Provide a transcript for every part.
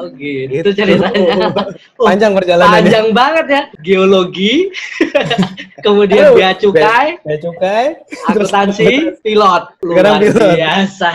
Oh gitu Gitu. ceritanya. Panjang perjalanannya. Panjang banget ya. Geologi, kemudian bea cukai, Bea cukai, akuntansi, pilot. sekarang Luar pilot. biasa.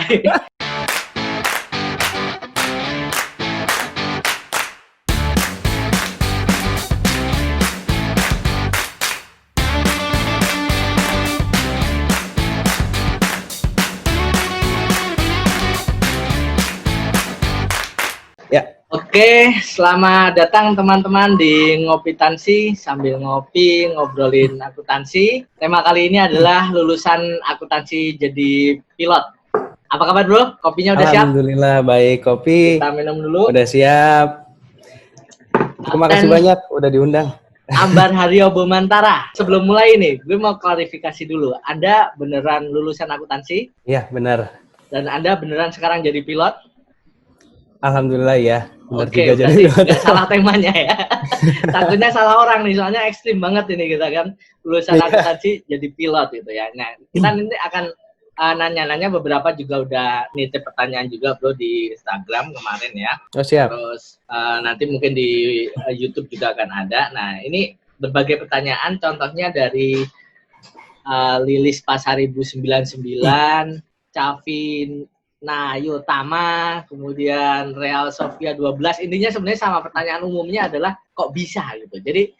Ya, Oke, selamat datang teman-teman di Ngopi Tansi sambil ngopi ngobrolin akuntansi. Tema kali ini adalah lulusan akuntansi jadi pilot. Apa kabar bro? Kopinya udah siap? alhamdulillah baik. Kopi Kita minum dulu. udah siap. Terima kasih Kapten banyak udah diundang. Ambar Haryo Bomantara. Sebelum mulai nih, gue mau klarifikasi dulu. Anda beneran lulusan akuntansi? Iya, benar. Dan Anda beneran sekarang jadi pilot? Alhamdulillah ya. Benar Oke, juga jadi berarti pilot. nggak salah temanya ya. Takutnya salah orang nih, soalnya ekstrim banget ini kita kan. Lulusan Iya. akuntansi jadi pilot gitu ya. Nah, kita nanti akan nanya-nanya beberapa juga udah nitip pertanyaan juga bro di Instagram kemarin ya. Oh, siap. Terus nanti mungkin di YouTube juga akan ada. Nah, ini berbagai pertanyaan, contohnya dari Lilis Pasar 1099, Cavin Nayotama, kemudian Real Sofia 12. Intinya sebenarnya sama, pertanyaan umumnya adalah kok bisa gitu. Jadi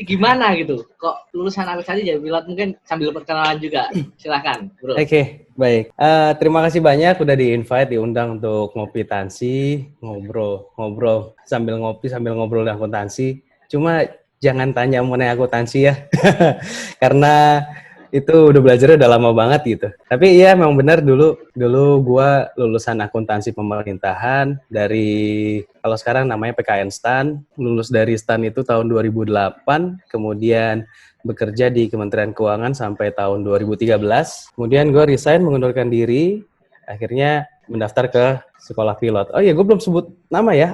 gimana gitu? Kok lulusan akuntansi jadi pilot? Mungkin sambil perkenalan juga. Silakan, bro. Oke, baik. Terima kasih banyak udah di-invite, diundang untuk ngopi tansi, ngobrol sambil ngopi sambil ngobrol akuntansi. Cuma jangan tanya mengenai akuntansi ya, karena itu udah belajarnya udah lama banget gitu. Tapi iya memang benar dulu gua lulusan akuntansi pemerintahan dari, kalau sekarang namanya PKN STAN, lulus dari STAN itu tahun 2008, kemudian bekerja di Kementerian Keuangan sampai tahun 2013. Kemudian gue resign, mengundurkan diri, akhirnya mendaftar ke sekolah pilot. Oh iya, gue belum sebut nama ya,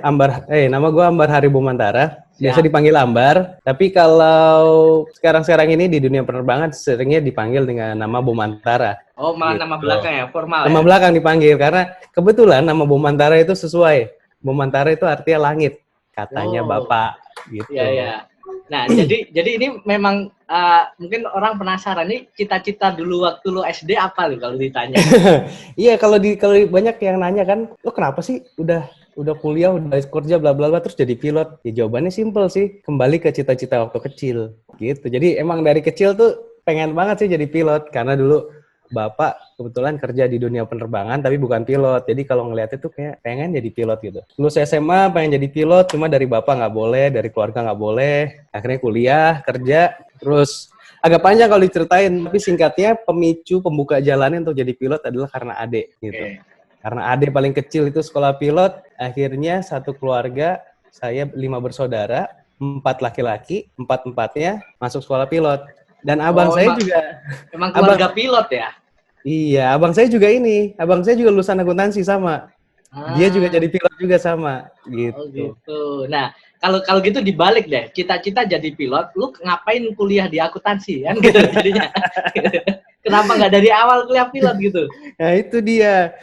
nama gue Ambar Hari Bomantara. Biasa dipanggil Ambar, tapi kalau sekarang ini di dunia penerbangan seringnya dipanggil dengan nama Bomantara. Oh, malah gitu. nama belakang ya, formal Nama ya? belakang dipanggil, karena kebetulan nama Bomantara itu sesuai. Bomantara itu artinya langit, katanya Bapak. Gitu. Iya, iya. Nah, jadi ini memang mungkin orang penasaran nih, cita-cita dulu waktu lu SD apa lu kalau ditanya? Iya, kalau banyak yang nanya kan, lo kenapa sih udah kuliah, udah kerja bla bla bla terus jadi pilot? Ya jawabannya simpel sih, kembali ke cita-cita waktu kecil gitu. Jadi emang dari kecil tuh pengen banget sih jadi pilot, karena dulu Bapak kebetulan kerja di dunia penerbangan tapi bukan pilot. Jadi kalau ngeliat itu kayak pengen jadi pilot gitu. Lulus SMA pengen jadi pilot, cuma dari Bapak nggak boleh, dari keluarga nggak boleh. Akhirnya kuliah, kerja, terus agak panjang kalau diceritain, tapi singkatnya pemicu pembuka jalannya untuk jadi pilot adalah karena adik gitu. Karena adik paling kecil itu sekolah pilot, akhirnya satu keluarga, saya 5 bersaudara, 4 laki-laki, 4-4-nya masuk sekolah pilot. Dan abang saya juga emang keluarga pilot ya? Iya, abang saya juga lulusan akuntansi sama. Dia juga jadi pilot juga sama gitu. Oh gitu. Nah, kalau gitu dibalik deh. Cita-cita jadi pilot, lu ngapain kuliah di akuntansi kan gitu jadinya. Kenapa nggak dari awal kuliah pilot gitu? Nah, itu dia.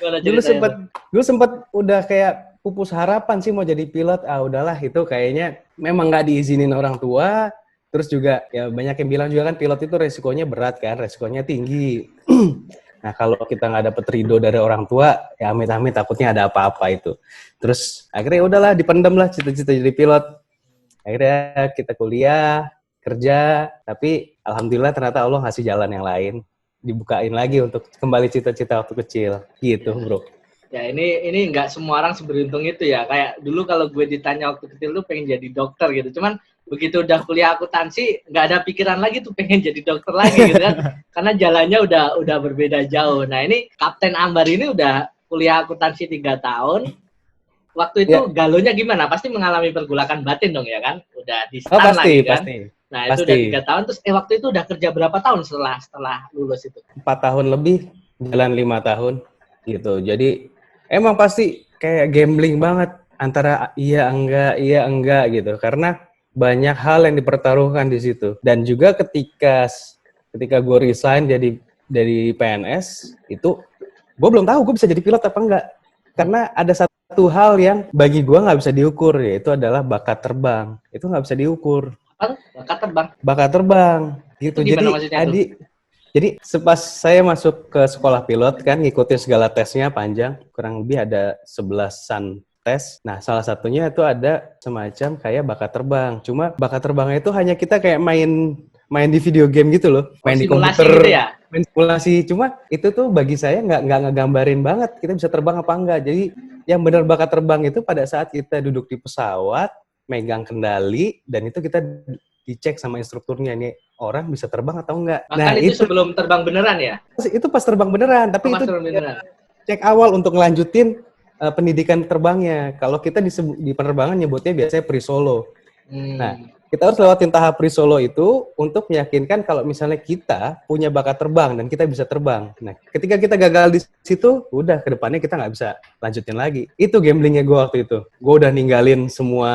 Dulu sempat udah kayak pupus harapan sih mau jadi pilot. Ah, udahlah itu kayaknya memang nggak diizinin orang tua. Terus juga ya banyak yang bilang juga kan pilot itu resikonya berat kan, resikonya tinggi. Nah, kalau kita nggak dapet ridho dari orang tua, ya amit-amit takutnya ada apa-apa itu. Terus akhirnya udahlah dipendam lah cita-cita jadi pilot. Akhirnya kita kuliah, kerja, tapi alhamdulillah ternyata Allah ngasih jalan yang lain. Dibukain lagi untuk kembali cita-cita waktu kecil. Gitu, bro. Ya ini nggak semua orang seberuntung itu ya. Kayak dulu kalau gue ditanya waktu kecil tuh pengen jadi dokter gitu. Cuman begitu udah kuliah akuntansi nggak ada pikiran lagi tuh pengen jadi dokter lagi gitu kan. Karena jalannya udah berbeda jauh. Nah ini Kapten Ambar ini udah kuliah akuntansi 3 tahun. Waktu itu galonya gimana? Pasti mengalami pergolakan batin dong ya kan? Udah di STAN lagi kan? Pasti. Nah itu udah 3 tahun. Terus waktu itu udah kerja berapa tahun setelah lulus itu? 4 tahun lebih, jalan 5 tahun gitu. Jadi emang pasti kayak gambling banget antara iya enggak gitu, karena banyak hal yang dipertaruhkan di situ. Dan juga ketika gue resign jadi dari PNS itu, gue belum tahu gue bisa jadi pilot apa enggak Karena ada satu hal yang bagi gue nggak bisa diukur, yaitu adalah bakat terbang. Itu nggak bisa diukur. Apa? Bakat terbang. Bakat terbang, gitu. Itu gimana maksudnya tuh? Jadi pas saya masuk ke sekolah pilot kan, ngikutin segala tesnya panjang, kurang lebih ada 11-an tes. Nah, salah satunya itu ada semacam kayak bakat terbang. Cuma bakat terbangnya itu hanya kita kayak main di video game gitu loh, main di komputer, gitu ya? main simulasi. Cuma itu tuh bagi saya nggak ngegambarin banget kita bisa terbang apa enggak. Jadi yang benar bakat terbang itu pada saat kita duduk di pesawat, megang kendali, dan itu kita dicek sama instrukturnya, nih orang bisa terbang atau enggak. Bahkan nah, itu sebelum terbang beneran ya? Itu pas terbang beneran, tapi itu cek awal untuk ngelanjutin pendidikan terbangnya. Kalau kita di penerbangan nyebutnya biasanya pre-solo. Nah, kita harus lewatin tahap pre-solo itu untuk meyakinkan kalau misalnya kita punya bakat terbang dan kita bisa terbang. Nah, ketika kita gagal di situ, udah ke depannya kita nggak bisa lanjutin lagi. Itu gamblingnya gue waktu itu. Gue udah ninggalin semua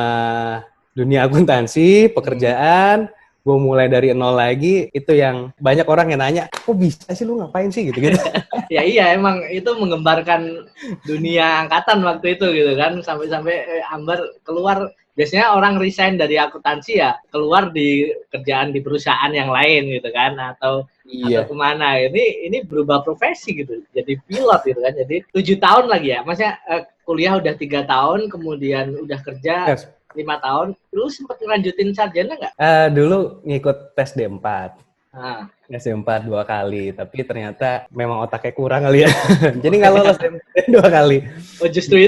dunia akuntansi, pekerjaan, gue mulai dari nol lagi. Itu yang banyak orang yang nanya, kok bisa sih lu ngapain sih gitu-gitu. Ya iya, emang itu menggembarkan dunia angkatan waktu itu gitu kan, sampai Ambar keluar. Biasanya orang resign dari akuntansi ya keluar di kerjaan di perusahaan yang lain gitu kan, atau kemana. Ini berubah profesi gitu, jadi pilot gitu kan. Jadi 7 tahun lagi ya, maksudnya kuliah udah 3 tahun, kemudian udah kerja 5 tahun. Lu sempet ngelanjutin sarjana nggak? Dulu ngikut tes D4. S4 2 kali, tapi ternyata memang otaknya kurang kali ya. Jadi nggak lolos D4 2 kali. Oh justru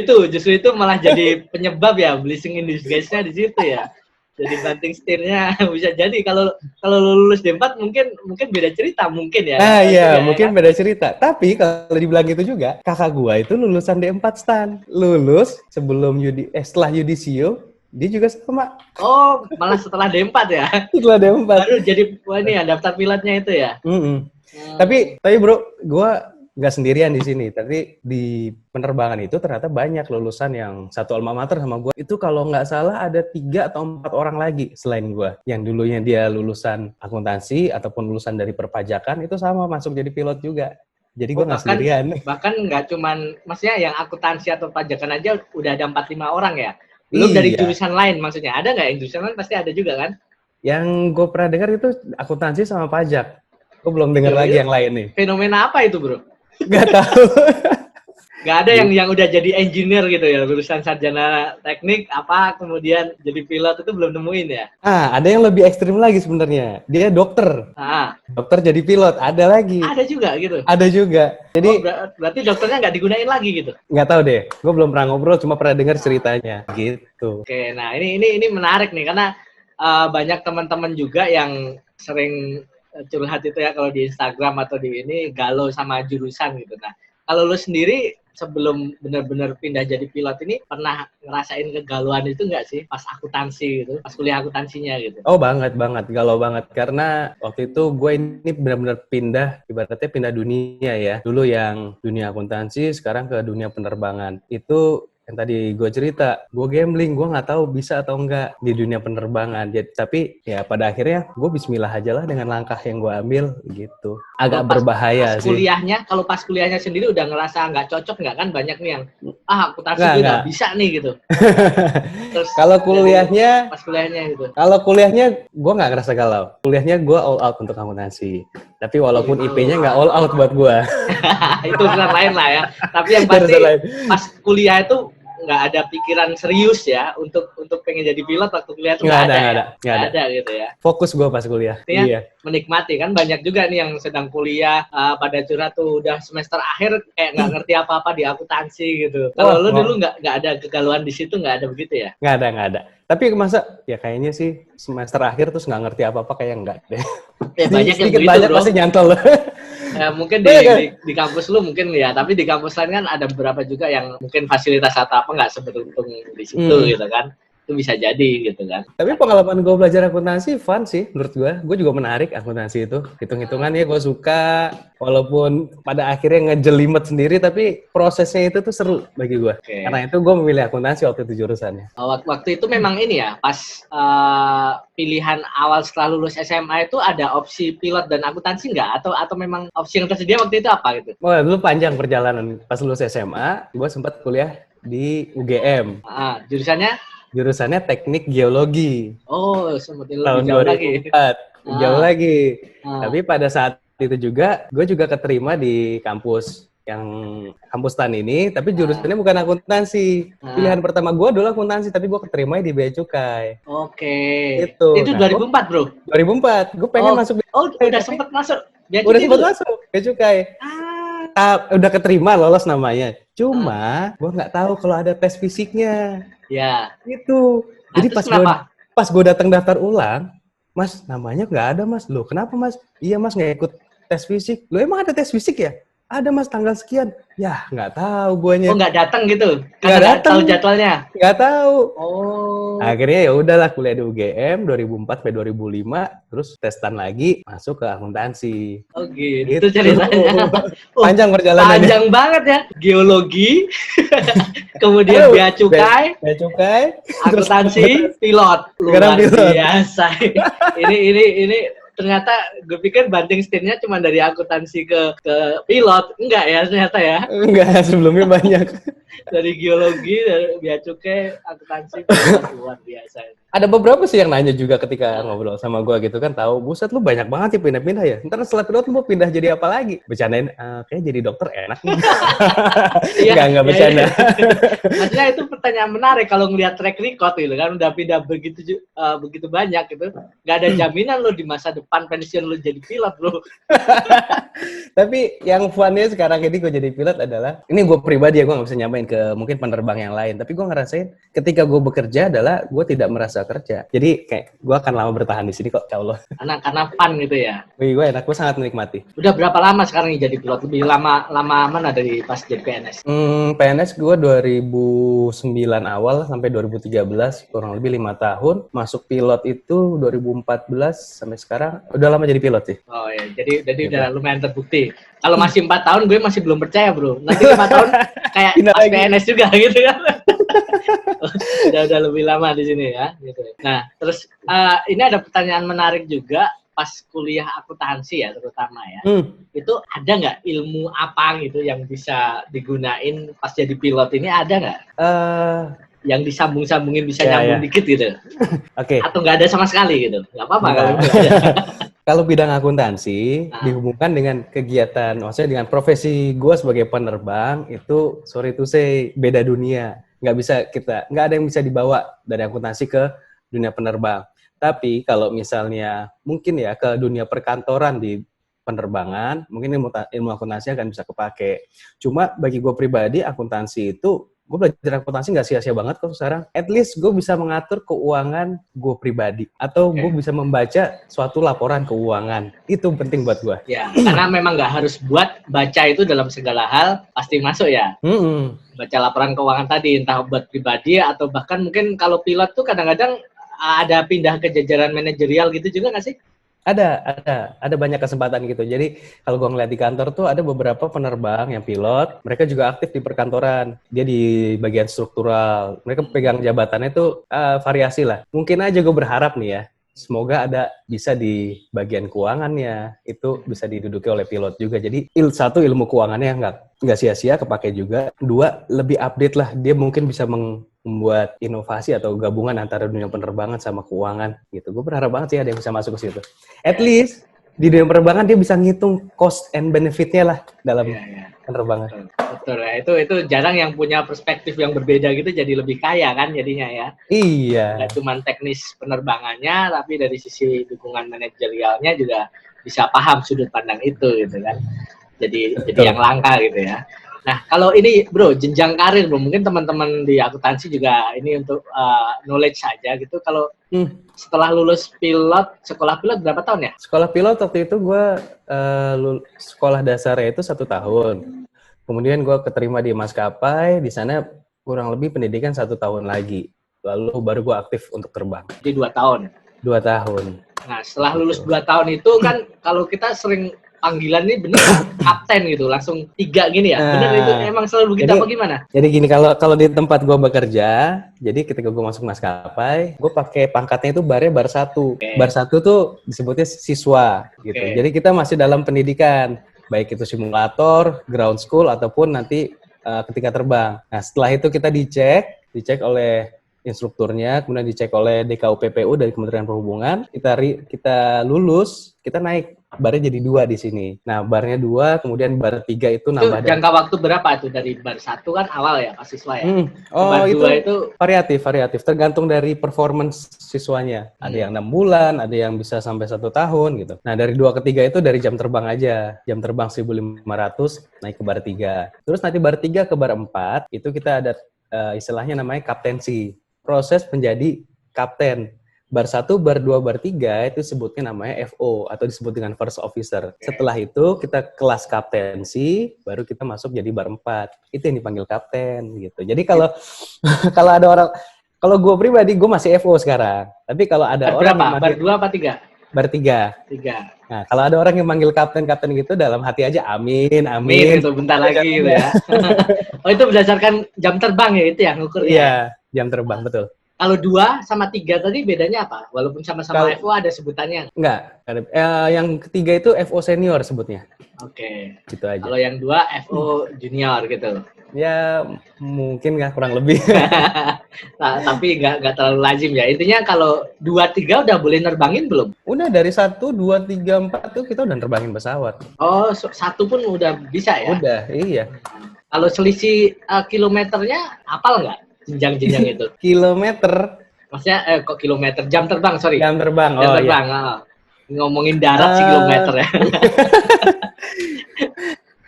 itu malah jadi penyebab ya, blessing in disguise-nya di situ ya. Jadi banting setirnya bisa jadi kalau lulus D4 mungkin beda cerita mungkin ya. Nah iya, mungkin beda cerita. Tapi kalau dibilang gitu juga, kakak gua itu lulusan D4 STAN. Lulus sebelum setelah yudisium. Dia juga sama. Oh, malah setelah D4 ya? Setelah D4. Baru jadi, ini ya, daftar pilotnya itu ya? Tapi bro, gue nggak sendirian di sini. Tapi di penerbangan itu ternyata banyak lulusan yang satu alma mater sama gue. Itu kalau nggak salah ada 3 atau 4 orang lagi selain gue. Yang dulunya dia lulusan akuntansi ataupun lulusan dari perpajakan, itu sama masuk jadi pilot juga. Jadi gue nggak sendirian. Bahkan nggak cuman, maksudnya yang akuntansi atau pajakan aja udah ada 4-5 orang ya? Belum dari jurusan lain maksudnya. Ada nggak yang jurusan lain? Pasti ada juga kan? Yang gue pernah dengar itu akuntansi sama pajak. Gue belum dengar lagi yang lain nih. Fenomena apa itu bro? Gak tahu. Gak ada yang udah jadi engineer gitu ya, lulusan sarjana teknik apa kemudian jadi pilot, itu belum nemuin ya? Ada yang lebih ekstrim lagi sebenarnya. Dia dokter. Dokter jadi pilot, ada lagi. Ada juga gitu? Ada juga. Jadi berarti dokternya nggak digunain lagi gitu? Nggak tahu deh. Gue belum pernah ngobrol, cuma pernah dengar ceritanya gitu. Oke, nah ini menarik nih karena banyak teman-teman juga yang sering curhat itu ya kalau di Instagram atau di ini galau sama jurusan gitu. Nah, kalau lu sendiri sebelum benar-benar pindah jadi pilot ini pernah ngerasain kegalauan itu nggak sih pas akuntansi gitu, pas kuliah akuntansinya gitu? Oh banget, galau banget. Karena waktu itu gue ini benar-benar ibaratnya pindah dunia ya. Dulu yang dunia akuntansi, sekarang ke dunia penerbangan. Itu yang tadi gue cerita, gue gambling, gue nggak tahu bisa atau enggak di dunia penerbangan. Jadi, tapi ya pada akhirnya gue bismillah aja lah dengan langkah yang gue ambil gitu. Agak berbahaya sih. Kalau pas kuliahnya sendiri udah ngerasa nggak cocok nggak kan? Banyak nih yang akuntansi gue nggak bisa nih gitu. Terus kalau kuliahnya, pas kuliahnya gitu. Kalau kuliahnya gue nggak ngerasa galau. Kuliahnya gue all out untuk akuntansi. Tapi walaupun IP-nya nggak all out buat gue. Itu urusan lain lah ya. Tapi yang pasti pas kuliah itu nggak ada pikiran serius ya untuk pengen jadi pilot waktu kuliah itu nggak ada gitu ya. Fokus gue pas kuliah. Iya. Menikmati kan, banyak juga nih yang sedang kuliah pada curhat tuh udah semester akhir kayak nggak ngerti apa-apa di akuntansi gitu. Kalau lu dulu nggak ada kegalauan di situ, nggak ada begitu ya? Nggak ada. Tapi masa ya kayaknya sih semester akhir terus nggak ngerti apa-apa kayak enggak deh. Ya, banyak yang begitu, banyak bro. Pasti nyantol. Ya, mungkin di kampus lu mungkin ya, tapi di kampus lain kan ada beberapa juga yang mungkin fasilitas atau apa nggak seberuntung di situ gitu kan. itu bisa jadi gitu kan. Tapi pengalaman gue belajar akuntansi fun sih menurut gue. Gue juga menarik akuntansi itu. Hitung-hitungan ya gue suka. Walaupun pada akhirnya ngejelimet sendiri, tapi prosesnya itu tuh seru bagi gue. Oke. Karena itu gue memilih akuntansi waktu itu jurusannya. Waktu itu memang ini ya, pas pilihan awal setelah lulus SMA itu ada opsi pilot dan akuntansi nggak? Atau memang opsi yang tersedia waktu itu apa gitu? Oh, dulu panjang perjalanan. Pas lulus SMA, gue sempat kuliah di UGM. Jurusannya? Jurusannya teknik geologi. Oh, sempat lebih Tahun jauh 2004. lagi. Jauh lagi. Ah. Tapi pada saat itu juga, gue juga keterima di kampus yang kampus TAN ini, tapi jurusannya bukan akuntansi. Pilihan pertama gue dulu akuntansi, tapi gue keterima di Bea Cukai. Oke. Itu. Itu 2004, bro? 2004. Gue pengen masuk Bea Cukai. Udah sempat masuk? Udah sempat masuk Bea Cukai. Udah keterima, lolos namanya. Cuma, gue nggak tahu kalau ada tes fisiknya. Ya. Itu. Nah, jadi pas gue datang daftar ulang, Mas, namanya nggak ada, Mas. Loh, kenapa, Mas? Iya, Mas, nggak ikut tes fisik. Loh, emang ada tes fisik ya? Ada, Mas, tanggal sekian. Ya, nggak tahu guanya. Oh, nggak datang gitu? Nggak datang. Tahu jadwalnya? Nggak tahu. Oh. Akhirnya ya udahlah kuliah di UGM 2004 sampai 2005, terus testan lagi masuk ke akuntansi. Oh gitu ceritanya. Panjang perjalanannya. Panjang banget ya. Geologi, kemudian Bea Cukai, akuntansi, pilot. Luar biasa. Ini ternyata gue pikir banding setirnya cuma dari akuntansi ke pilot. Enggak ya ternyata ya? Enggak, sebelumnya banyak. Dari geologi, dari Bea Cukai, akuntansi, pilot. Luar biasa. Ada beberapa sih yang nanya juga ketika ngobrol sama gue gitu kan, tahu, buset lu banyak banget ya pindah-pindah ya. Ntar setelah pilot lu mau pindah jadi apa lagi? Bercandain, kayaknya jadi dokter enak nih. Enggak bercanda. Maksudnya itu pertanyaan menarik kalau ngelihat track record gitu kan, udah pindah begitu banyak gitu. Nggak ada jaminan lo di masa depan pensiun lo jadi pilot bro. Tapi yang funnya sekarang ini gue jadi pilot adalah, ini gue pribadi ya, gue nggak bisa nyamain ke mungkin penerbang yang lain. Tapi gue ngerasain ketika gue bekerja adalah gue tidak merasa kerja. Jadi kayak gue akan lama bertahan di sini kok, insya Allah. Karena fun gitu ya. Gue enak, gue sangat menikmati. Udah berapa lama sekarang jadi pilot? Lebih lama mana dari pas jadi PNS? PNS gue 2009 awal sampai 2013, kurang lebih 5 tahun. Masuk pilot itu 2014 sampai sekarang. Udah lama jadi pilot sih. Oh ya, jadi udah lumayan terbukti. Kalau masih 4 tahun gue masih belum percaya bro. Nanti 5 tahun kayak pas PNS juga gitu kan. udah lebih lama di sini ya gitu. Nah terus ini ada pertanyaan menarik juga pas kuliah akuntansi ya terutama ya. Itu ada nggak ilmu apa gitu yang bisa digunain pas jadi pilot ini, ada nggak? Yang disambung-sambungin bisa nyambung dikit gitu. Oke. Atau nggak ada sama sekali gitu? Nggak apa-apa kalau nggak ada. Kalau bidang akuntansi dihubungkan dengan kegiatan, maksudnya dengan profesi gue sebagai penerbang, itu sorry to say beda dunia. Nggak ada yang bisa dibawa dari akuntansi ke dunia penerbang. Tapi kalau misalnya mungkin ya ke dunia perkantoran di penerbangan, mungkin ilmu akuntansi akan bisa kepake. Cuma bagi gue pribadi, akuntansi itu, gue belajar akuntansi nggak sia-sia banget kok sekarang. At least gue bisa mengatur keuangan gue pribadi. Atau gue bisa membaca suatu laporan keuangan. Itu penting buat gue. Ya, karena memang nggak harus baca itu dalam segala hal, pasti masuk ya. Baca laporan keuangan tadi, entah buat pribadi atau bahkan mungkin kalau pilot tuh kadang-kadang ada pindah ke jajaran manajerial gitu juga nggak sih? Ada banyak kesempatan gitu. Jadi kalau gue ngeliat di kantor tuh ada beberapa penerbang yang pilot, mereka juga aktif di perkantoran. Dia di bagian struktural. Mereka pegang jabatannya tuh variasi lah. Mungkin aja gue berharap nih ya, semoga ada bisa di bagian keuangannya itu bisa diduduki oleh pilot juga. Jadi satu, ilmu keuangannya nggak sia-sia kepake juga. Dua, lebih update lah. Dia mungkin bisa membuat inovasi atau gabungan antara dunia penerbangan sama keuangan gitu. Gue berharap banget sih ada yang bisa masuk ke situ. At least di dunia penerbangan dia bisa ngitung cost and benefit-nya lah dalam penerbangan. Betul ya. Itu jarang yang punya perspektif yang berbeda gitu, jadi lebih kaya kan jadinya ya. Iya. Nggak cuma teknis penerbangannya, tapi dari sisi dukungan manajerialnya juga bisa paham sudut pandang itu gitu kan. Jadi yang langka gitu ya. Nah, kalau ini bro, jenjang karir bro, mungkin teman-teman di akuntansi juga ini untuk knowledge saja gitu. Kalau setelah lulus pilot, sekolah pilot berapa tahun ya? Sekolah pilot waktu itu gue sekolah dasarnya itu 1 tahun. Kemudian gue keterima di maskapai, di sana kurang lebih pendidikan 1 tahun lagi. lalu baru gue aktif untuk terbang. Jadi 2 tahun. 2 tahun. Nah, setelah lulus 2 tahun itu kan kalau kita sering panggilan ini bener kapten gitu, langsung 3 gini ya. Bener itu emang selalu begitu apa gimana? Jadi gini, kalau di tempat gue bekerja, jadi ketika gue masuk maskapai, gue pakai pangkatnya itu bar 1. Okay. Bar 1 tuh disebutnya siswa gitu. Okay. Jadi kita masih dalam pendidikan, baik itu simulator, ground school ataupun nanti ketika terbang. Nah, setelah itu kita dicek oleh instrukturnya, kemudian dicek oleh DKUPPU dari Kementerian Perhubungan, kita lulus, kita naik barnya jadi 2 di sini. Nah, barnya 2, kemudian bar 3 itu nambah. Itu jangka waktu berapa itu dari bar 1 kan awal ya pas siswa ya? Bar 2 itu variatif, tergantung dari performance siswanya. Ada yang 6 bulan, ada yang bisa sampai 1 tahun gitu. Nah, dari 2 ke 3 itu dari jam terbang aja. Jam terbang 1.500 naik ke bar 3. Terus nanti bar 3 ke bar 4 itu kita ada istilahnya namanya kaptensi. Proses menjadi kapten. Bar 1, bar 2, bar 3 itu sebutnya namanya FO atau disebut dengan First Officer. Setelah itu kita kelas kaptensi, baru kita masuk jadi bar 4. Itu yang dipanggil kapten gitu. Jadi kalau kalau ada orang, kalau gue pribadi gue masih FO sekarang. Tapi kalau ada orang yang bar 2 apa 3? Bar 3. Nah, kalau ada orang yang manggil kapten gitu dalam hati aja amin. Itu bentar lagi gitu ya. Oh, itu berdasarkan jam terbang ya itu yang ngukurnya. Iya, jam terbang betul. Kalau 2 sama 3 tadi bedanya apa? Walaupun sama-sama FO ada sebutannya. Enggak. Yang ketiga itu FO senior sebutnya. Oke. Gitu aja. Kalau yang 2 FO junior gitu. Ya mungkin nggak, kurang lebih. Nah, tapi nggak terlalu lazim ya. Intinya kalau 2-3 udah boleh nerbangin belum? Udah dari 1, 2, 3, 4 tuh kita udah nerbangin pesawat. Oh, 1 pun udah bisa ya? Udah, iya. Kalau selisih kilometernya apal nggak? Jenjang-jenjang itu. Kilometer? Maksudnya kok kilometer? Jam terbang, sorry. Jam terbang, jam terbang. Iya. Ngomongin darat sih kilometer ya.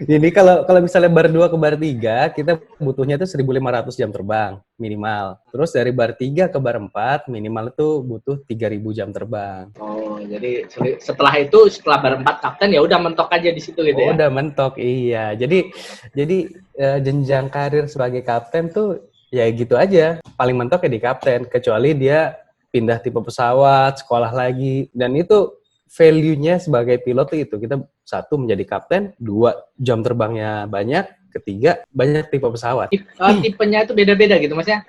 Jadi kalau misalnya bar 2 ke bar 3, kita butuhnya tuh 1.500 jam terbang minimal. Terus dari bar 3 ke bar 4 minimal itu butuh 3.000 jam terbang. Oh, jadi setelah bar 4 kapten ya udah mentok aja di situ gitu ya. Udah mentok, iya. Jadi jenjang karir sebagai kapten tuh ya gitu aja. Paling mentok ya di kapten, kecuali dia pindah tipe pesawat, sekolah lagi, dan itu value-nya sebagai pilot itu kita 1 menjadi kapten, 2 jam terbangnya banyak, 3 banyak tipe pesawat. Tipenya itu beda-beda gitu maksudnya.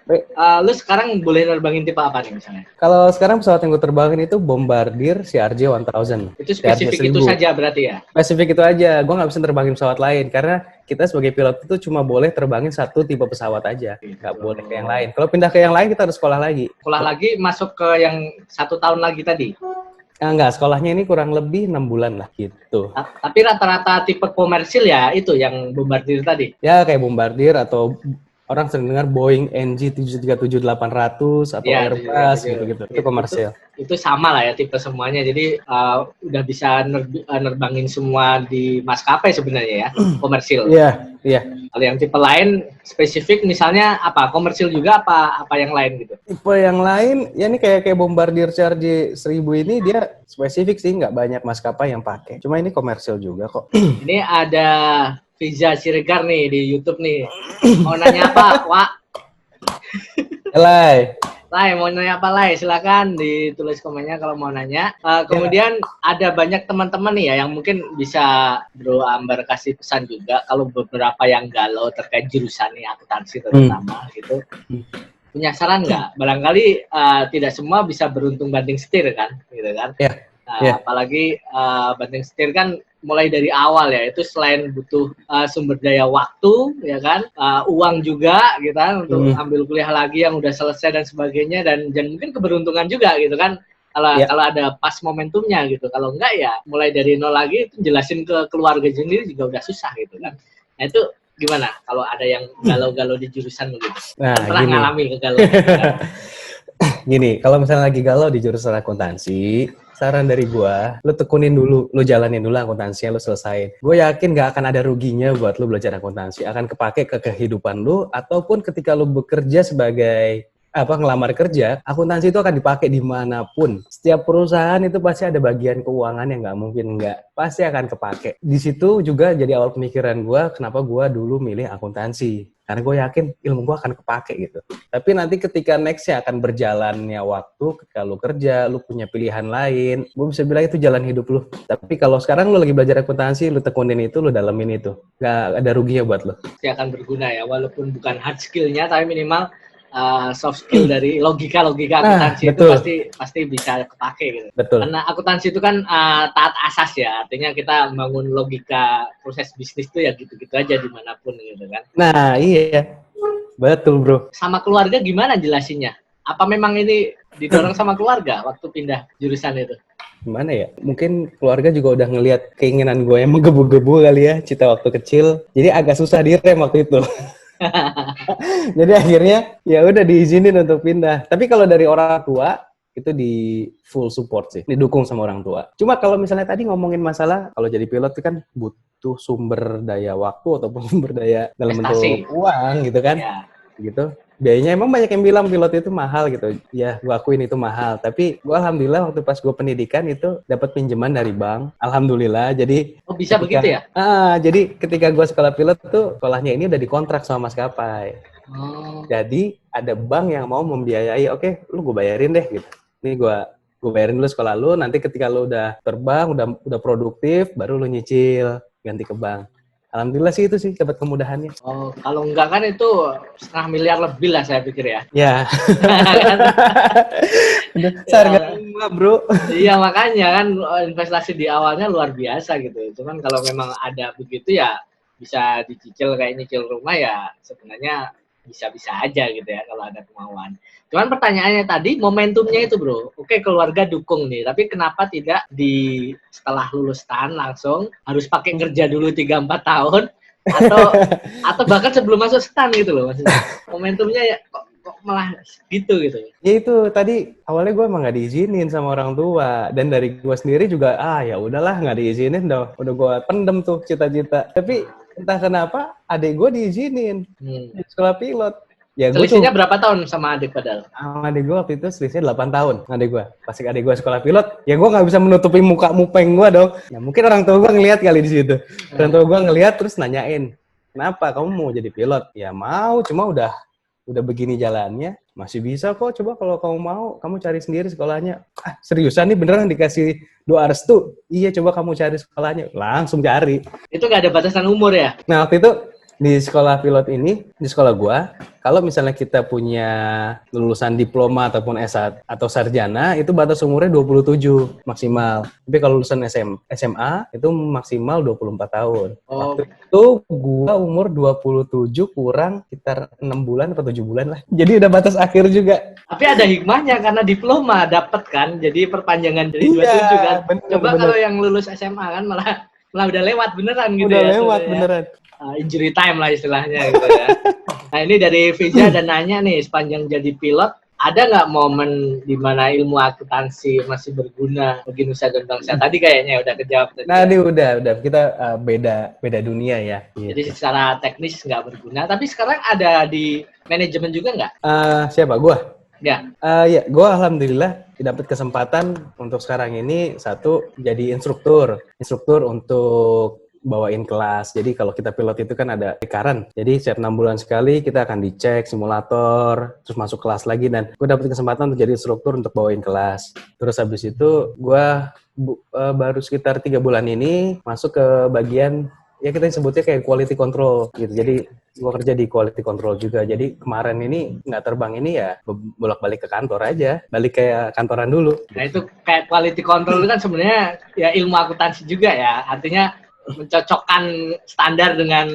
Lu sekarang boleh nerbangin tipe apa nih misalnya? Kalau sekarang pesawat yang gue terbangin itu Bombardier CRJ 1000. Itu spesifik itu saja berarti ya? Spesifik itu aja. Gue nggak bisa terbangin pesawat lain karena kita sebagai pilot itu cuma boleh terbangin 1 tipe pesawat aja. Nggak boleh ke yang lain. Kalau pindah ke yang lain kita harus sekolah lagi. Sekolah lagi masuk ke yang 1 tahun lagi tadi? Enggak, sekolahnya ini kurang lebih 6 bulan lah gitu. Tapi rata-rata tipe komersil ya itu yang Bombardier tadi? Ya kayak Bombardier atau orang sering dengar Boeing NG 737-800 atau ya, Airbus gitu-gitu. Itu komersil. Itu sama lah ya tipe semuanya. Jadi udah bisa nerbangin semua di maskapai sebenarnya ya, komersil. Iya, iya. Kalau yang tipe lain spesifik misalnya apa? Komersil juga apa yang lain gitu? Tipe yang lain ya ini kayak Bombardier CRJ 1000 ini dia spesifik sih, nggak banyak maskapai yang pakai. Cuma ini komersil juga kok. Ini ada Fiza Siregar nih di YouTube nih. Mau nanya apa, Wak? Lai, mau nanya apa, Lai? Silakan ditulis komennya kalau mau nanya. Kemudian ada banyak teman-teman nih ya yang mungkin bisa Bro Ambar kasih pesan juga kalau beberapa yang galau terkait jurusan nih akuntansi terutama gitu. Punya saran nggak? Barangkali tidak semua bisa beruntung banting setir kan, gitu kan? Yeah. Apalagi banting setir kan mulai dari awal ya, itu selain butuh sumber daya waktu ya kan, uang juga gitu kan untuk ambil kuliah lagi yang udah selesai dan sebagainya, dan mungkin keberuntungan juga gitu kan kalau ada pas momentumnya gitu. Kalau enggak ya mulai dari nol lagi, itu jelasin ke keluarga sendiri juga udah susah gitu kan. Nah itu gimana kalau ada yang galau-galau di jurusan begitu? Pernah ngalami kegalauan kan? Gini, kalau misalnya lagi galau di jurusan akuntansi, saran dari gua, lu tekunin dulu, lu jalanin dulu akuntansinya, lu selesain. Gue yakin gak akan ada ruginya buat lu belajar akuntansi, akan kepake ke kehidupan lu, ataupun ketika lu bekerja sebagai ngelamar kerja, akuntansi itu akan dipakai dimanapun. Setiap perusahaan itu pasti ada bagian keuangan yang nggak mungkin nggak, pasti akan kepake. Di situ juga jadi awal pemikiran gue, kenapa gue dulu milih akuntansi. Karena gue yakin ilmu gue akan kepake gitu. Tapi nanti ketika nextnya akan berjalannya waktu, ketika lu kerja, lu punya pilihan lain, gue bisa bilang itu jalan hidup lu. Tapi kalau sekarang lu lagi belajar akuntansi, lu tekunin itu, lu dalemin itu. Gak ada ruginya buat lu. Pasti akan berguna ya, walaupun bukan hard skill-nya, tapi minimal soft skill dari logika akuntansi itu pasti bisa kepake gitu. Betul. Karena akuntansi itu kan taat asas ya, artinya kita membangun logika proses bisnis itu ya gitu-gitu aja dimanapun gitu kan. Nah iya, betul bro. Sama keluarga gimana jelasinnya? Apa memang ini didorong sama keluarga waktu pindah jurusan itu? Gimana ya? Mungkin keluarga juga udah ngelihat keinginan gue yang menggebu-gebu kali ya, cita waktu kecil. Jadi agak susah direm waktu itu. Jadi akhirnya ya udah diizinin untuk pindah. Tapi kalau dari orang tua itu di full support sih, didukung sama orang tua. Cuma kalau misalnya tadi ngomongin masalah kalau jadi pilot itu kan butuh sumber daya waktu ataupun sumber daya dalam bentuk uang gitu kan. Ya. Gitu. Biayanya emang banyak yang bilang pilot itu mahal gitu. Ya, gue akuin itu mahal. Tapi gue alhamdulillah waktu pas gue pendidikan itu dapat pinjaman dari bank. Alhamdulillah. Jadi bisa begitu ya? Jadi ketika gue sekolah pilot tuh sekolahnya ini udah dikontrak sama maskapai. Jadi ada bank yang mau membiayai. Oke, lu gue bayarin deh gitu. Ini gue bayarin dulu sekolah lu. Nanti ketika lu udah terbang, udah produktif, baru lu nyicil ganti ke bank. Alhamdulillah sih itu sih dapat kemudahannya. Oh, kalau enggak kan itu 500 miliar lebih lah saya pikir ya. Ya. Seharga rumah, bro. Iya, makanya kan investasi di awalnya luar biasa gitu. Cuman kalau memang ada begitu ya bisa dicicil kayak nyicil rumah ya sebenarnya bisa-bisa aja gitu ya kalau ada kemauan. Cuman pertanyaannya tadi momentumnya itu bro, oke keluarga dukung nih, tapi kenapa tidak setelah lulus STAN langsung harus pakai kerja dulu 3-4 tahun atau bahkan sebelum masuk STAN gitu loh maksudnya. Momentumnya ya kok malah gitu. Ya itu tadi awalnya gue emang nggak diizinin sama orang tua dan dari gue sendiri juga ya udahlah nggak diizinin udah gue pendem tuh cita-cita. Tapi entah kenapa adik gue diizinin di sekolah pilot. Ya, selisihnya berapa tahun sama adik padahal? Sama adik gue waktu itu selisihnya 8 tahun adik gue. Pas adik gue sekolah pilot, ya gue nggak bisa menutupi muka mupeng gue dong. Ya mungkin orang tua gue ngelihat kali di situ. Orang tua gue ngelihat terus nanyain, kenapa kamu mau jadi pilot? Ya mau, cuma udah begini jalannya. Masih bisa kok, coba kalau kamu mau, kamu cari sendiri sekolahnya. Seriusan nih beneran dikasih doa restu? Iya, coba kamu cari sekolahnya. Langsung cari. Itu nggak ada batasan umur ya? Nah, waktu itu di sekolah pilot ini, di sekolah gua, kalau misalnya kita punya lulusan diploma ataupun S1 atau sarjana, itu batas umurnya 27 maksimal. Tapi kalau lulusan SMA, itu maksimal 24 tahun. Waktu itu gua umur 27 kurang sekitar 6 bulan atau 7 bulan lah. Jadi udah batas akhir juga. Tapi ada hikmahnya karena diploma dapat kan, jadi perpanjangan dari 27 kan. Coba kalau yang lulus SMA kan malah udah lewat beneran gitu ya. Udah lewat ya. beneran. Injury time lah istilahnya gitu ya. Nah ini dari Fiza dan nanya nih, sepanjang jadi pilot, ada nggak momen di mana ilmu akuntansi masih berguna bagi nusa dan bangsa? Tadi kayaknya udah kejawab. Nah ini udah kita beda dunia ya. Jadi secara teknis nggak berguna, tapi sekarang ada di manajemen juga nggak? Siapa? Gua? Ya. Ya, gue alhamdulillah dapat kesempatan untuk sekarang ini satu jadi instruktur untuk bawain kelas. Jadi kalau kita pilot itu kan ada recurrent. Jadi setiap 6 bulan sekali kita akan dicek simulator, terus masuk kelas lagi dan gue dapat kesempatan untuk jadi instruktur untuk bawain kelas. Terus habis itu gue baru sekitar 3 bulan ini masuk ke bagian ya kita sebutnya kayak quality control gitu. Jadi gue kerja di quality control juga. Jadi kemarin ini nggak terbang ini ya bolak-balik ke kantor aja, balik kayak kantoran dulu. Nah itu kayak quality control itu kan sebenarnya ya ilmu akuntansi juga ya. Artinya mencocokkan standar dengan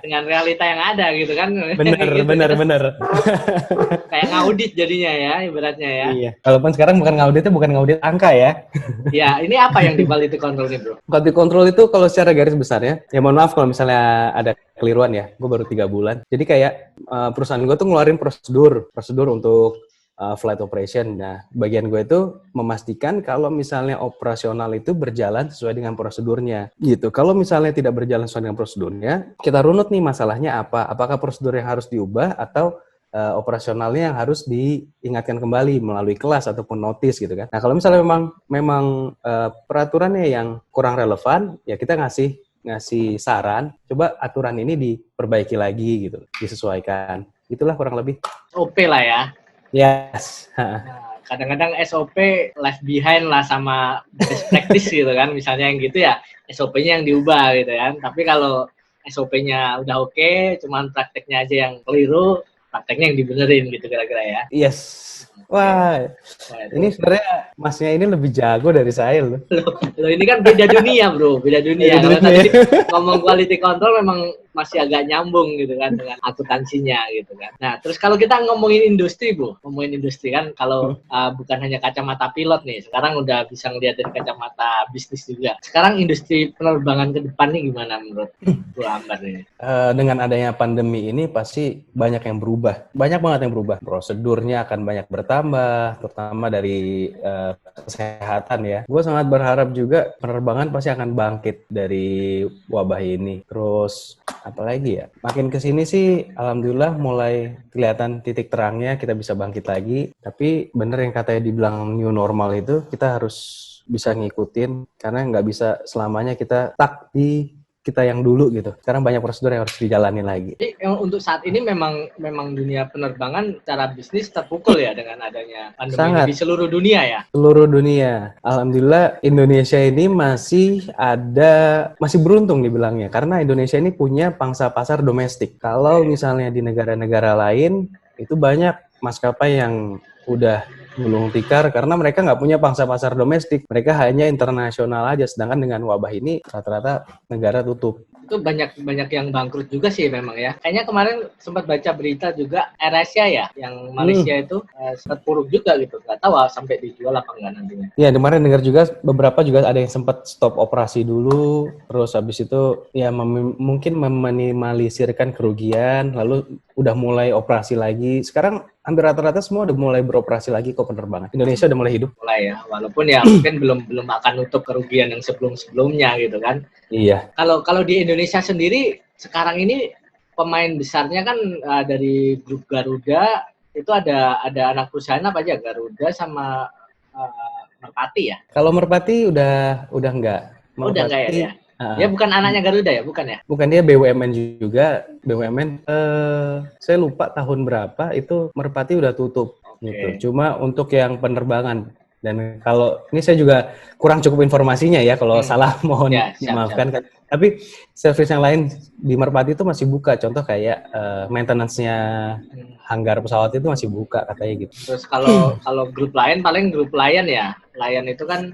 dengan realita yang ada gitu kan. Bener. Kayak ngaudit jadinya ya ibaratnya ya. Iya. Walaupun sekarang bukan ngaudit angka ya. Ya, ini apa yang di quality control nih, Bro? Quality control itu kalau secara garis besarnya, ya mohon maaf kalau misalnya ada keliruan ya. Gue baru 3 bulan. Jadi kayak perusahaan gue tuh ngeluarin prosedur untuk flight operation. Nah, bagian gue itu memastikan kalau misalnya operasional itu berjalan sesuai dengan prosedurnya. Gitu. Kalau misalnya tidak berjalan sesuai dengan prosedurnya, kita runut nih masalahnya apa. Apakah prosedur yang harus diubah atau operasionalnya yang harus diingatkan kembali melalui kelas ataupun notis gitu kan. Nah kalau misalnya memang peraturannya yang kurang relevan, ya kita ngasih saran, coba aturan ini diperbaiki lagi gitu, disesuaikan. Itulah kurang lebih. OP lah ya. Yes. Nah, kadang-kadang SOP left behind lah sama best practice gitu kan. Misalnya yang gitu ya, SOP-nya yang diubah gitu kan. Tapi kalau SOP-nya udah oke, cuman prakteknya aja yang keliru, prakteknya yang dibenerin gitu kira-kira ya. Yes. Wah, ini sebenarnya masnya ini lebih jago dari saya loh. Loh ini kan beda dunia bro, beda dunia. Kalau tadi ngomong quality control memang masih agak nyambung gitu kan dengan akuntansinya gitu kan. Nah terus kalau kita ngomongin industri bro, ngomongin industri kan kalau bukan hanya kacamata pilot nih, sekarang udah bisa ngeliat dari kacamata bisnis juga. Sekarang industri penerbangan ke depan nih gimana menurut Bro Ambar ini? Dengan adanya pandemi ini pasti banyak yang berubah, banyak banget yang berubah. Prosedurnya akan banyak bertambah, terutama dari kesehatan ya. Gue sangat berharap juga penerbangan pasti akan bangkit dari wabah ini. Terus apalagi ya, makin kesini sih alhamdulillah mulai kelihatan titik terangnya, kita bisa bangkit lagi. Tapi bener yang katanya dibilang new normal itu, kita harus bisa ngikutin karena nggak bisa selamanya kita stuck di kita yang dulu gitu. Sekarang banyak prosedur yang harus dijalani lagi. Jadi untuk saat ini memang dunia penerbangan secara bisnis terpukul ya dengan adanya pandemi ini di seluruh dunia ya. Seluruh dunia. Alhamdulillah Indonesia ini masih beruntung dibilangnya karena Indonesia ini punya pangsa pasar domestik. Kalau misalnya di negara-negara lain itu banyak maskapai yang udah gulung tikar karena mereka nggak punya pangsa pasar domestik, mereka hanya internasional aja. Sedangkan dengan wabah ini rata-rata negara tutup. Itu banyak yang bangkrut juga sih memang ya. Kayaknya kemarin sempat baca berita juga AirAsia ya, yang Malaysia itu sempat buruk juga gitu. Nggak tahu sampai dijual apa enggak nantinya. Iya kemarin dengar juga beberapa juga ada yang sempat stop operasi dulu, terus habis itu ya mungkin meminimalisirkan kerugian, lalu udah mulai operasi lagi. Sekarang hampir rata-rata semua udah mulai beroperasi lagi kok penerbangan. Indonesia udah mulai hidup. Mulai ya, walaupun ya mungkin belum akan nutup kerugian yang sebelumnya gitu kan. Iya. Kalau di Indonesia sendiri sekarang ini pemain besarnya kan dari grup Garuda itu ada anak perusahaan apa aja, Garuda sama Merpati ya. Kalau Merpati udah enggak. Merpati, udah enggak ya? Dia bukan anaknya Garuda ya, bukan ya? Bukan, dia BUMN juga. BUMN, saya lupa tahun berapa itu Merpati udah tutup. Gitu. Cuma untuk yang penerbangan. Dan kalau ini saya juga kurang cukup informasinya ya, kalau salah mohon dimaafkan. Tapi service yang lain di Merpati itu masih buka. Contoh kayak maintenance-nya hanggar pesawat itu masih buka katanya gitu. Terus kalau grup lain paling grup Lion ya. Lion itu kan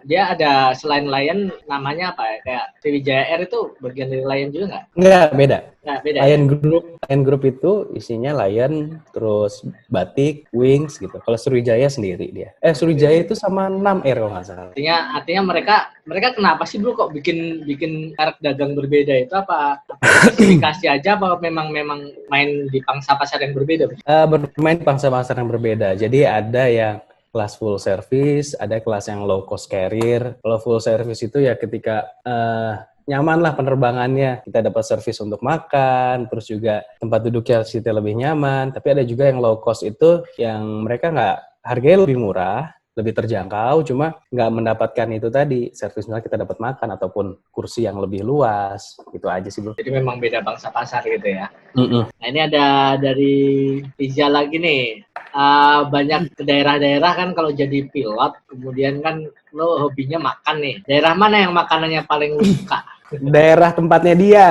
dia ada selain Lion namanya apa ya? Kayak Sriwijaya Air itu bagian dari Lion juga nggak? Nggak, beda. Nah, beda. Lion Group itu isinya Lion, terus Batik, Wings gitu. Kalau Sriwijaya sendiri dia. Sriwijaya itu sama 6 Air kalau nggak salah. Artinya mereka kenapa sih bro kok bikin merek dagang berbeda itu apa spesifikasi aja apa memang main di pangsa pasar yang berbeda? Bermain pangsa pasar yang berbeda. Jadi ada yang kelas full service, ada kelas yang low cost carrier. Kalau full service itu ya ketika nyaman lah penerbangannya, kita dapat service untuk makan, terus juga tempat duduknya lebih nyaman. Tapi ada juga yang low cost itu yang mereka harganya lebih murah, lebih terjangkau, cuma nggak mendapatkan itu tadi, servis misalnya kita dapat makan ataupun kursi yang lebih luas, gitu aja sih bro. Jadi memang beda bangsa pasar gitu ya. Nah ini ada dari Riza lagi nih, banyak ke daerah-daerah kan kalau jadi pilot, kemudian kan lo hobinya makan nih. Daerah mana yang makanannya paling lo suka? Daerah tempatnya dia.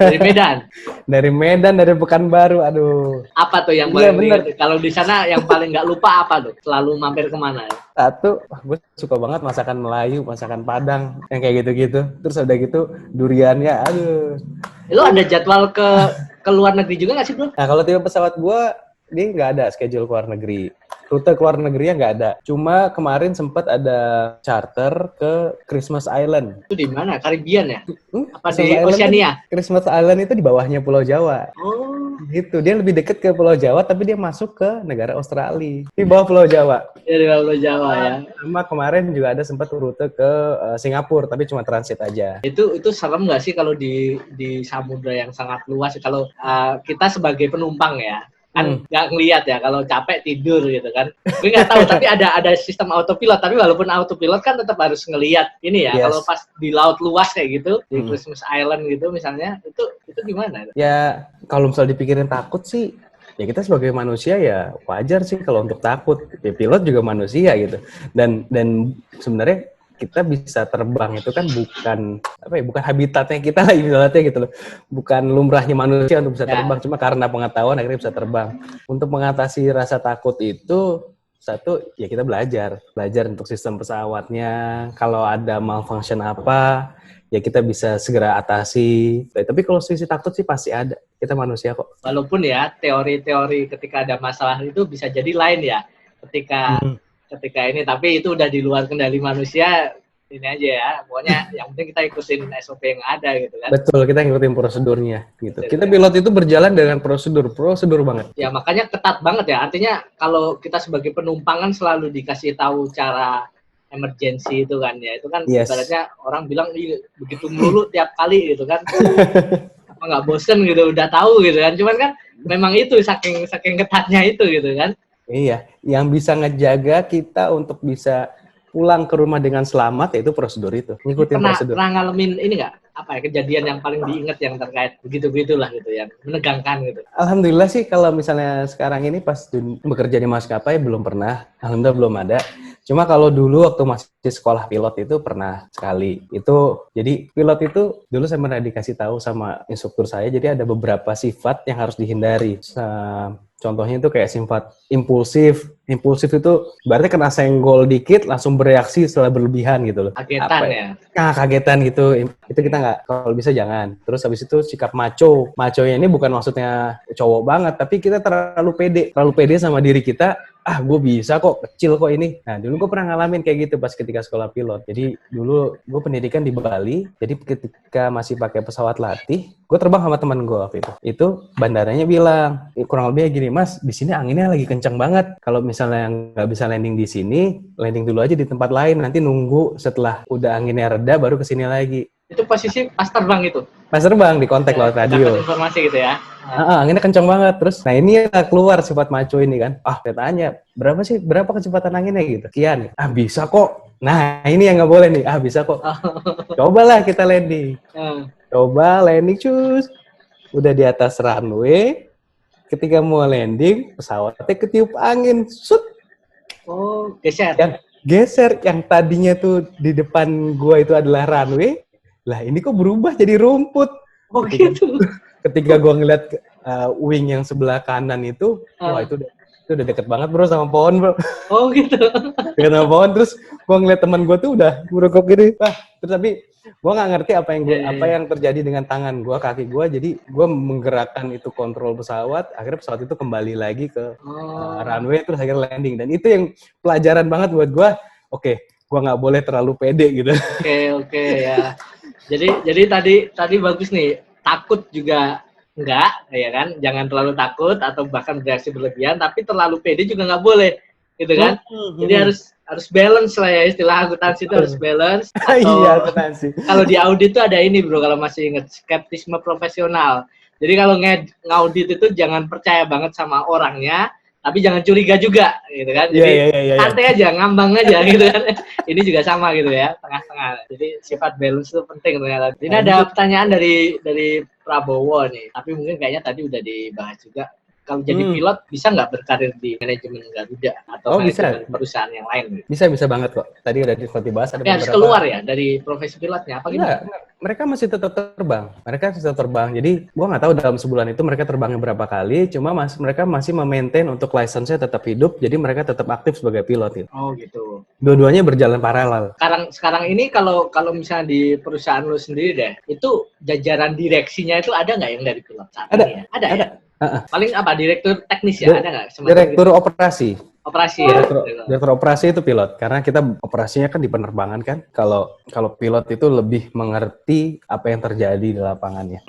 Dari Medan. Dari Pekanbaru, aduh. Apa tuh yang paling kalau di sana yang paling nggak lupa apa tuh? Selalu mampir kemana? Satu, gue suka banget masakan Melayu, masakan Padang, yang kayak gitu-gitu. Terus udah gitu duriannya, aduh. Lu ada jadwal ke luar negeri juga nggak sih bro? Nah kalau tipe pesawat gue, dia nggak ada schedule ke luar negeri. Rute ke luar negerinya nggak ada. Cuma kemarin sempat ada charter ke Christmas Island. Itu di mana? Karibia ya? Apa di Oceania? Christmas Island itu di bawahnya Pulau Jawa. Oh. Gitu, dia lebih dekat ke Pulau Jawa, tapi dia masuk ke negara Australia. Di bawah Pulau Jawa. Ya, di Pulau Jawa ya. Sama kemarin juga ada sempat rute ke Singapura, tapi cuma transit aja. Itu serem nggak sih kalau di samudra yang sangat luas? Kalau kita sebagai penumpang ya, kan nggak ngelihat ya, kalau capek tidur gitu kan. Gue nggak tahu, tapi ada sistem autopilot. Tapi walaupun autopilot kan tetap harus ngelihat ini ya. Kalau pas di laut luas kayak gitu, di Christmas Island gitu misalnya, itu gimana? Ya kalau misal dipikirin takut sih, ya kita sebagai manusia ya wajar sih kalau untuk takut. Ya pilot juga manusia gitu. Dan sebenarnya kita bisa terbang itu kan bukan habitatnya kita lah ibaratnya gitu loh. Bukan lumrahnya manusia untuk bisa terbang, cuma karena pengetahuan akhirnya bisa terbang. Untuk mengatasi rasa takut itu, satu ya kita belajar untuk sistem pesawatnya. Kalau ada malfunction apa, ya kita bisa segera atasi. Tapi kalau sisi takut sih pasti ada. Kita manusia kok. Walaupun ya teori-teori ketika ada masalah itu bisa jadi lain ya. Ketika ini, tapi itu udah di luar kendali manusia, ini aja ya. Pokoknya yang penting kita ikutin SOP yang ada gitu kan. Betul, kita ngikutin prosedurnya gitu. Kita pilot itu berjalan dengan prosedur banget. Ya makanya ketat banget ya. Artinya kalau kita sebagai penumpang kan selalu dikasih tahu cara emergency itu kan ya. Itu kan ibaratnya orang bilang begitu melulu tiap kali gitu kan. Apa nggak bosen gitu, udah tahu gitu kan. Cuman kan memang itu saking ketatnya itu gitu kan. Iya, yang bisa ngejaga kita untuk bisa pulang ke rumah dengan selamat yaitu prosedur itu. Ngikutin prosedur. Pernah ngalamin ini nggak? Apa ya kejadian yang paling diingat yang terkait begitu-begitulah gitu, yang menegangkan gitu? Alhamdulillah sih kalau misalnya sekarang ini pas bekerja di maskapai belum pernah. Alhamdulillah belum ada. Cuma kalau dulu waktu masih sekolah pilot itu pernah sekali. Jadi pilot itu dulu saya pernah dikasih tahu sama instruktur saya, jadi ada beberapa sifat yang harus dihindari. Contohnya itu kayak sifat impulsif. Impulsif itu berarti kena senggol dikit langsung bereaksi setelah berlebihan gitu loh. Kagetan ya? Kagetan gitu. Itu kita nggak, kalau bisa jangan. Terus habis itu sikap maco. Maconya ini bukan maksudnya cowok banget, tapi kita terlalu pede sama diri kita. Gue bisa kok, kecil kok ini. Nah, dulu gue pernah ngalamin kayak gitu pas ketika sekolah pilot. Jadi dulu gue pendidikan di Bali. Jadi ketika masih pakai pesawat latih, gue terbang sama teman gue waktu itu. Itu bandaranya bilang, kurang lebih gini, Mas, di sini anginnya lagi kencang banget. Kalau misalnya nggak bisa landing di sini, landing dulu aja di tempat lain. Nanti nunggu setelah udah anginnya reda, baru kesini lagi. Itu posisi pas terbang itu? Pas terbang di kontak lewat radio. Dapat informasi gitu ya? Anginnya kencang banget. Terus, nah ini keluar sifat maco ini kan. Saya tanya, berapa kecepatan anginnya gitu? Sekian. Bisa kok. Nah ini yang nggak boleh nih. Bisa kok. Cobalah kita landing. Coba landing cus. Udah di atas runway. Ketika mau landing, pesawatnya ketiup angin. Sut. Oh, geser. Geser. Yang tadinya tuh di depan gua itu adalah runway. Lah ini kok berubah jadi rumput. Oh gitu. Ketika gue ngeliat wing yang sebelah kanan itu, wah itu udah deket banget bro sama pohon bro. Oh gitu. Deket sama pohon, terus gue ngeliat teman gue tuh udah merokok gini. Terus tapi gue nggak ngerti apa yang terjadi dengan tangan gue, kaki gue. Jadi gue menggerakkan itu kontrol pesawat. Akhirnya pesawat itu kembali lagi ke runway, terus akhirnya landing. Dan itu yang pelajaran banget buat gue. Oke, gue nggak boleh terlalu pede gitu. Oke ya. Jadi tadi bagus nih, takut juga enggak, ya kan? Jangan terlalu takut atau bahkan bereaksi berlebihan, tapi terlalu pede juga nggak boleh, gitu kan? Jadi harus balance lah ya, istilah akuntansi itu harus balance. Iya, akuntansi. Kalau di audit itu ada ini bro, kalau masih ingat, skeptisme profesional. Jadi kalau ngaudit itu jangan percaya banget sama orangnya, tapi jangan curiga juga, gitu kan? Jadi santai aja, ngambang aja, gitu kan? Ini juga sama gitu ya, tengah-tengah. Jadi sifat balance itu penting ternyata. Ini ada pertanyaan dari Prabowo nih, tapi mungkin kayaknya tadi udah dibahas juga. Kalau jadi pilot bisa nggak berkarir di manajemen Garuda atau manajemen perusahaan yang lain? Gitu? Bisa banget kok. Tadi udah dibahas. Ada harus keluar ya dari profesi pilotnya? Apa gimana? Mereka masih tetap terbang. Jadi gua nggak tahu dalam sebulan itu mereka terbangnya berapa kali. Cuma mereka masih memaintain untuk license-nya tetap hidup. Jadi mereka tetap aktif sebagai pilot. Gitu. Oh gitu. Dua-duanya berjalan paralel. Sekarang ini kalau misalnya di perusahaan lu sendiri deh, itu jajaran direksinya itu ada nggak yang dari pilot saat ini ya? Ada. Ya? Paling apa, direktur teknis ya, ada nggak? Direktur operasi. Operasi ya. Direktur operasi itu pilot, karena kita operasinya kan di penerbangan kan. Kalau pilot itu lebih mengerti apa yang terjadi di lapangannya.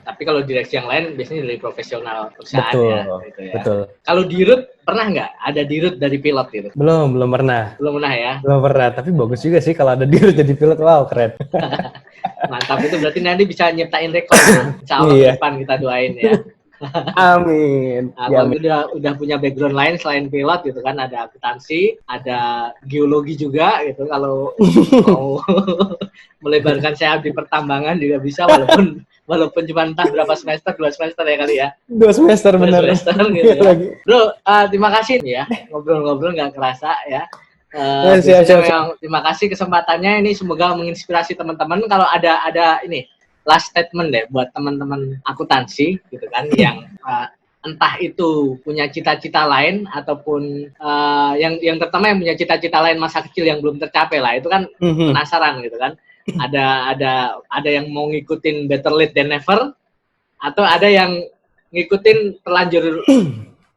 Tapi kalau direksi yang lain biasanya dari profesional perusahaan Betul, ya. Gitu ya. betul. Kalau dirut pernah nggak ada dirut dari pilot gitu? Belum pernah. Belum pernah ya. Belum pernah, tapi bagus juga sih kalau ada dirut jadi pilot. Wow, keren. Mantap, itu berarti nanti bisa nyiptain rekor. Insya Allah ke depan kita doain ya. Amin. Nah, kalau udah punya background lain selain pilot gitu kan, ada akuntansi, ada geologi juga gitu. Kalau mau melebarkan sayap di pertambangan juga bisa, walaupun cuma entah berapa semester, 2 semester ya kali ya. 2 semester benar. 2 semester gitu ya. Bro, terima kasih ya, ngobrol-ngobrol nggak kerasa ya. Siap. Terima kasih kesempatannya, ini semoga menginspirasi teman-teman. Kalau ada ini last statement deh buat teman-teman akuntansi gitu kan yang entah itu punya cita-cita lain ataupun yang terutama yang punya cita-cita lain masa kecil yang belum tercapai lah, itu kan penasaran gitu kan. Ada yang mau ngikutin better late than never, atau ada yang ngikutin terlanjur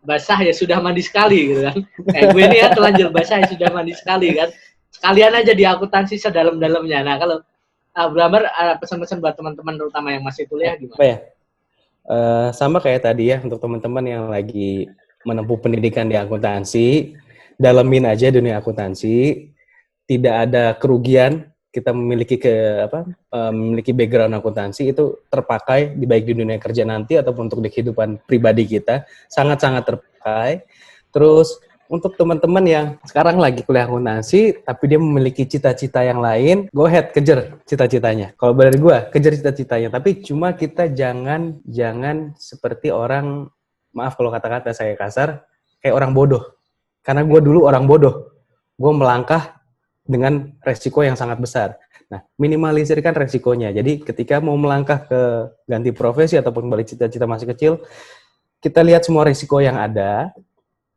basah ya sudah mandi sekali gitu kan. Kayak gue ini ya terlanjur basah ya sudah mandi sekali kan. Sekalian aja di akuntansi sedalam-dalamnya. Nah, kalau Bro Ambar ada pesan-pesan buat teman-teman terutama yang masih kuliah gimana? Apa ya? Sama kayak tadi ya, untuk teman-teman yang lagi menempuh pendidikan di akuntansi, dalemin aja dunia akuntansi. Tidak ada kerugian kita memiliki memiliki background akuntansi, itu terpakai baik di dunia kerja nanti ataupun untuk di kehidupan pribadi kita, sangat-sangat terpakai. Terus untuk teman-teman yang sekarang lagi kuliah akuntansi tapi dia memiliki cita-cita yang lain, go ahead, kejar cita-citanya. Kalau dari gue, kejar cita-citanya, tapi cuma kita jangan seperti orang, maaf kalau kata-kata saya kasar, kayak orang bodoh. Karena gue dulu orang bodoh. Gue melangkah dengan resiko yang sangat besar. Nah, minimalisirkan resikonya. Jadi ketika mau melangkah ke ganti profesi ataupun balik cita-cita masih kecil, kita lihat semua resiko yang ada,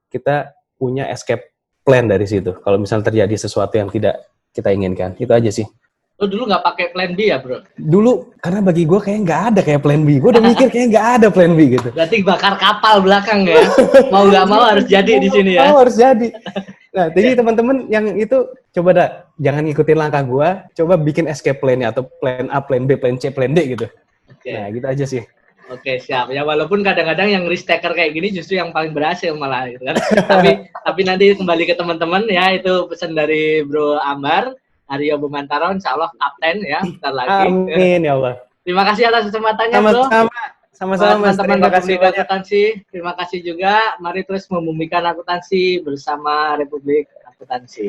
kita punya escape plan dari situ. Kalau misalnya terjadi sesuatu yang tidak kita inginkan, itu aja sih. Lo dulu nggak pakai plan B ya, bro? Dulu, karena bagi gue kayak nggak ada kayak plan B. Gue udah mikir kayak nggak ada plan B gitu. Berarti bakar kapal belakang ya? Mau nggak mau harus jadi di sini ya? Harus jadi. Nah, jadi teman-teman yang itu coba jangan ngikutin langkah gue, coba bikin escape plan-nya atau plan A, plan B, plan C, plan D gitu. Okay. Nah, gitu aja sih. Oke, siap. Ya walaupun kadang-kadang yang risk taker kayak gini justru yang paling berhasil malah gitu kan. tapi nanti kembali ke teman-teman ya, itu pesan dari Bro Ambar, Aryo Bumantaro, insya Allah kapten ya, bentar lagi. Amin ya Allah. Terima kasih atas kesempatannya, Bro. Sama-sama. Teman-teman Republik Akuntansi, terima kasih juga. Mari terus membumikan akuntansi bersama Republik Akuntansi.